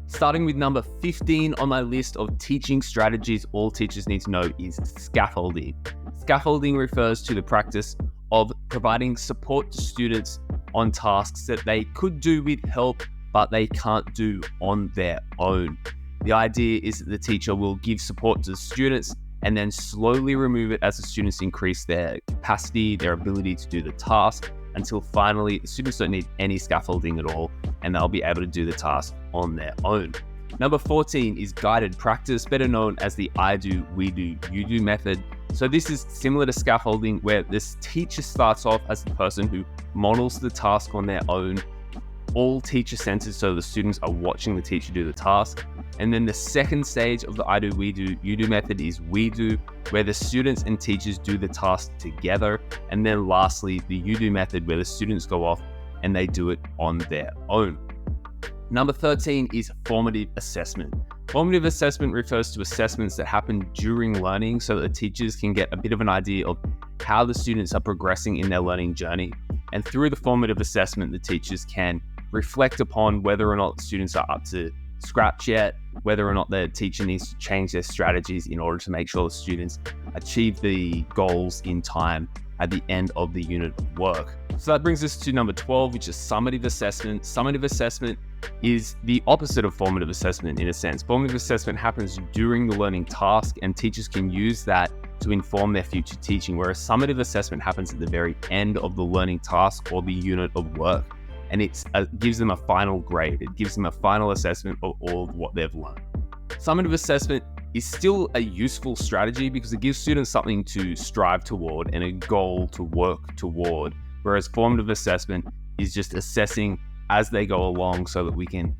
Starting with number 15 on my list of teaching strategies all teachers need to know is scaffolding. Scaffolding refers to the practice of providing support to students on tasks that they could do with help, but they can't do on their own. The idea is that the teacher will give support to the students and then slowly remove it as the students increase their capacity, their ability to do the task, until finally the students don't need any scaffolding at all and they'll be able to do the task on their own. Number 14 is guided practice, better known as the I do, we do, you do method. So this is similar to scaffolding, where this teacher starts off as the person who models the task on their own, all teacher centered, so the students are watching the teacher do the task. And then the second stage of the I do, we do, you do method is we do, where the students and teachers do the task together. And then lastly, the you do method, where the students go off and they do it on their own. Number 13 is formative assessment. Formative assessment refers to assessments that happen during learning so that the teachers can get a bit of an idea of how the students are progressing in their learning journey. And through the formative assessment, the teachers can reflect upon whether or not the students are up to scratch yet, whether or not the teacher needs to change their strategies in order to make sure the students achieve the goals in time at the end of the unit of work. So that brings us to number 12, which is summative assessment. Summative assessment is the opposite of formative assessment in a sense. Formative assessment happens during the learning task and teachers can use that to inform their future teaching, whereas summative assessment happens at the very end of the learning task or the unit of work. And it gives them a final grade. It gives them a final assessment of all of what they've learned. Summative assessment is still a useful strategy because it gives students something to strive toward and a goal to work toward, whereas formative assessment is just assessing as they go along so that we can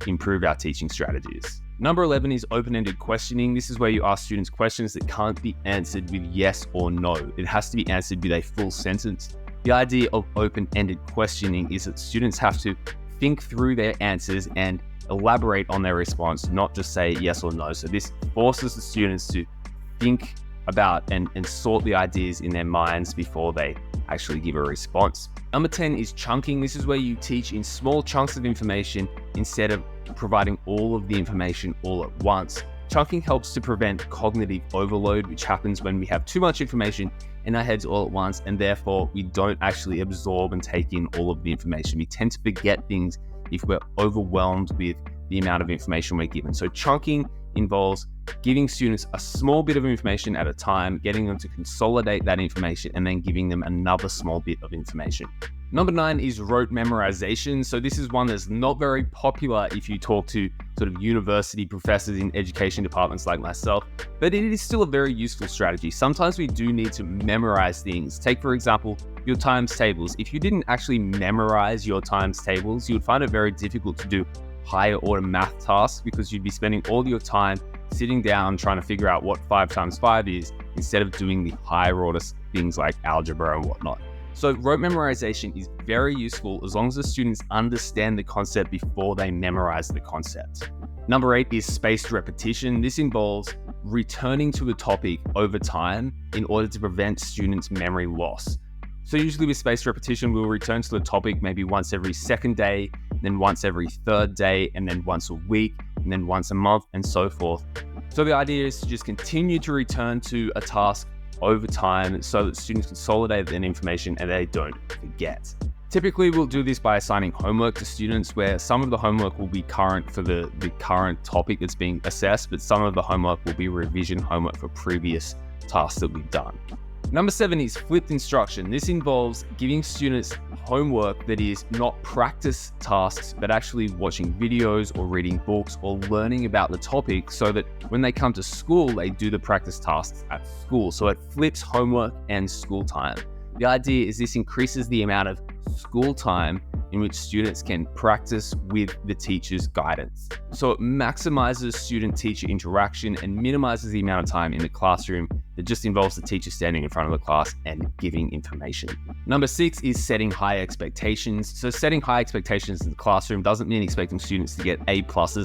improve our teaching strategies. Number 11 is open-ended questioning. This is where you ask students questions that can't be answered with yes or no. It has to be answered with a full sentence. The idea of open-ended questioning is that students have to think through their answers and elaborate on their response, not just say yes or no. So this forces the students to think about and sort the ideas in their minds before they actually give a response. Number 10 is chunking. This is where you teach in small chunks of information instead of providing all of the information all at once. Chunking helps to prevent cognitive overload, which happens when we have too much information in our heads all at once, and therefore we don't actually absorb and take in all of the information. We tend to forget things if we're overwhelmed with the amount of information we're given. So chunking involves giving students a small bit of information at a time, getting them to consolidate that information, and then giving them another small bit of information. Number 9 is rote memorization. So this is one that's not very popular if you talk to sort of university professors in education departments like myself, but it is still a very useful strategy. Sometimes we do need to memorize things. Take, for example, your times tables. If you didn't actually memorize your times tables, you would find it very difficult to do higher order math tasks because you'd be spending all your time sitting down trying to figure out what 5 times 5 is instead of doing the higher order things like algebra and whatnot. So rote memorization is very useful as long as the students understand the concept before they memorize the concept. Number 8 is spaced repetition. This involves returning to a topic over time in order to prevent students' memory loss. So usually with spaced repetition, we'll return to the topic maybe once every second day, then once every third day, and then once a week, and then once a month, and so forth. So the idea is to just continue to return to a task over time so that students consolidate that information and they don't forget. Typically, we'll do this by assigning homework to students where some of the homework will be current for the current topic that's being assessed, but some of the homework will be revision homework for previous tasks that we've done. Number 7 is flipped instruction. This involves giving students homework that is not practice tasks, but actually watching videos or reading books or learning about the topic so that when they come to school, they do the practice tasks at school. So it flips homework and school time. The idea is this increases the amount of school time in which students can practice with the teacher's guidance. So it maximizes student-teacher interaction and minimizes the amount of time in the classroom that just involves the teacher standing in front of the class and giving information. Number 6 is setting high expectations. So setting high expectations in the classroom doesn't mean expecting students to get A+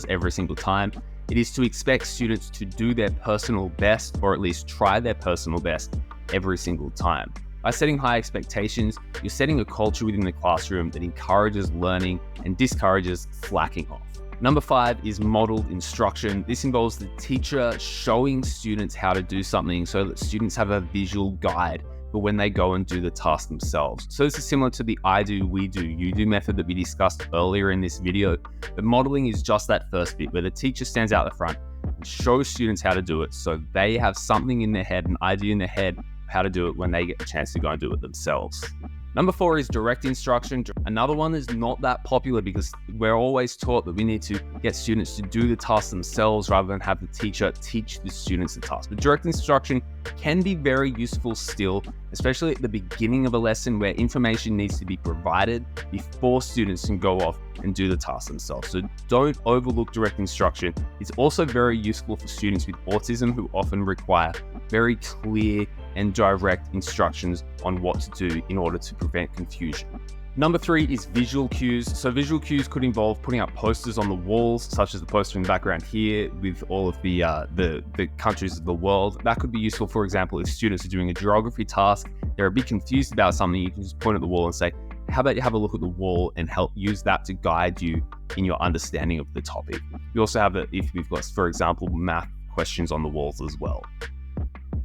every single time. It is to expect students to do their personal best, or at least try their personal best every single time. By setting high expectations, you're setting a culture within the classroom that encourages learning and discourages slacking off. Number 5 is modeled instruction. This involves the teacher showing students how to do something so that students have a visual guide for when they go and do the task themselves. So this is similar to the I do, we do, you do method that we discussed earlier in this video. But modeling is just that first bit where the teacher stands out the front and shows students how to do it so they have something in their head, an idea in their head, how to do it when they get the chance to go and do it themselves. Number 4 is direct instruction. Another one that's not that popular because we're always taught that we need to get students to do the task themselves rather than have the teacher teach the students the task. But direct instruction can be very useful still, especially at the beginning of a lesson where information needs to be provided before students can go off and do the task themselves. So don't overlook direct instruction. It's also very useful for students with autism who often require very clear and direct instructions on what to do in order to prevent confusion. Number 3 is visual cues. So visual cues could involve putting up posters on the walls, such as the poster in the background here with all of the countries of the world. That could be useful, for example, if students are doing a geography task, they're a bit confused about something, you can just point at the wall and say, how about you have a look at the wall and help use that to guide you in your understanding of the topic. You also have it if we've got, for example, math questions on the walls as well.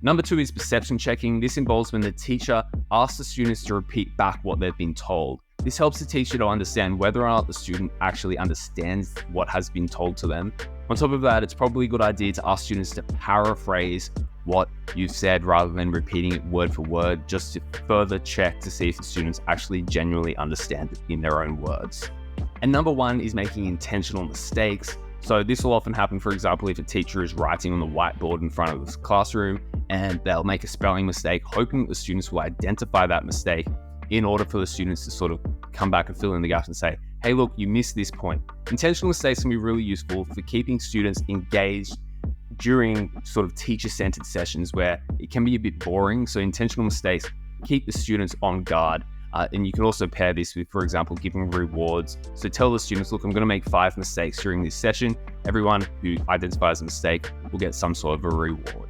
Number 2 is perception checking. This involves when the teacher asks the students to repeat back what they've been told. This helps the teacher to understand whether or not the student actually understands what has been told to them. On top of that, it's probably a good idea to ask students to paraphrase what you've said rather than repeating it word for word, just to further check to see if the students actually genuinely understand it in their own words. And number 1 is making intentional mistakes. So this will often happen, for example, if a teacher is writing on the whiteboard in front of the classroom and they'll make a spelling mistake, hoping that the students will identify that mistake in order for the students to sort of come back and fill in the gaps and say, hey, look, you missed this point. Intentional mistakes can be really useful for keeping students engaged during sort of teacher-centered sessions where it can be a bit boring. So intentional mistakes keep the students on guard. And you can also pair this with, for example, giving rewards. So tell the students, look, I'm going to make 5 mistakes during this session. Everyone who identifies a mistake will get some sort of a reward.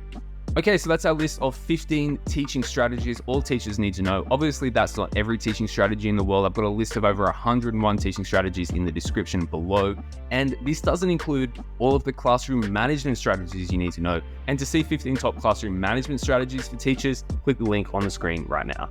Okay, so that's our list of 15 teaching strategies all teachers need to know. Obviously, that's not every teaching strategy in the world. I've got a list of over 101 teaching strategies in the description below. And this doesn't include all of the classroom management strategies you need to know. And to see 15 top classroom management strategies for teachers, click the link on the screen right now.